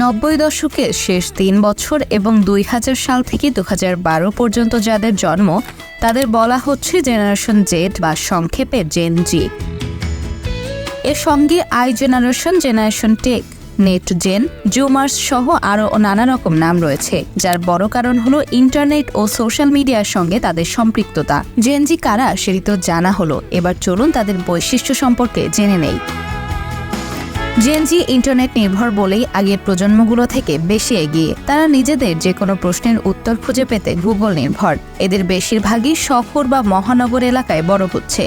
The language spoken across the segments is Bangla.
90 দশকের শেষ 3 বছর এবং 2000 সাল থেকে 2012 পর্যন্ত যাদের জন্ম তাদের বলা হচ্ছে জেনারেশন জেড বা সংক্ষেপে জেন জি। এর সঙ্গে i generation, generation tech, net gen, zoomers সহ আরও নানা রকম নাম রয়েছে, যার বড় কারণ হলো ইন্টারনেট ও সোশ্যাল মিডিয়ার সঙ্গে তাদের সম্পৃক্ততা। জেন জি কারা সেটি তো জানা হলো, এবার চলুন তাদের বৈশিষ্ট্য সম্পর্কে জেনে নেই। জেন জি ইন্টারনেট নির্ভর বলেই আগের প্রজন্মগুলো থেকে বেশি এগিয়ে। তারা নিজেদের যে কোনো প্রশ্নের উত্তর খুঁজে পেতে গুগল নির্ভর। এদের বেশিরভাগই শহর বা মহানগর এলাকায় বড় হচ্ছে।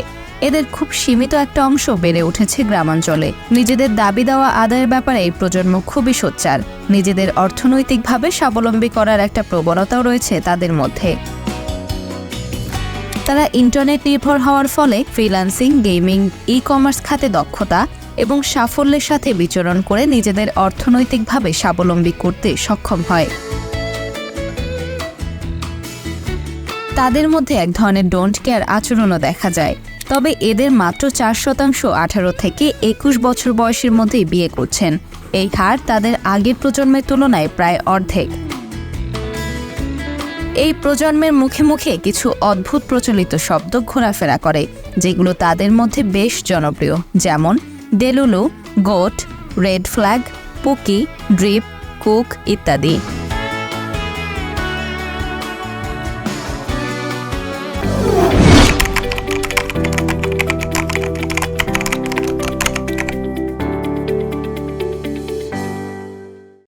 এদের খুব সীমিত একটা অংশ বেড়ে উঠেছে গ্রামাঞ্চলে। নিজেদের দাবি দেওয়া আদায়ের ব্যাপারে এই প্রজন্ম খুবই সোচ্চার। নিজেদের অর্থনৈতিকভাবে স্বাবলম্বী করার একটা প্রবণতাও রয়েছে তাদের মধ্যে। তারা ইন্টারনেট নির্ভর হওয়ার ফলে ফ্রিল্যান্সিং, গেমিং, ই-কমার্স খাতে দক্ষতা এবং সাফল্যের সাথে বিচরণ করে নিজেদের অর্থনৈতিকভাবে স্বাবলম্বী করতে সক্ষম হয়। তাদের মধ্যে এক ধরনের ডোন্ট কেয়ার আচরণও দেখা যায়। তবে এদের মাত্র 4% 18 থেকে 21 বছর বয়সের মধ্যেই বিয়ে করছেন। এই হার তাদের আগের প্রজন্মের তুলনায় প্রায় অর্ধেক। এই প্রজন্মের মুখে মুখে কিছু অদ্ভুত প্রচলিত শব্দ ঘোরাফেরা করে, যেগুলো তাদের মধ্যে বেশ জনপ্রিয়, যেমন delulu, goat, red flag, পুকি, drip, cook ইত্যাদি।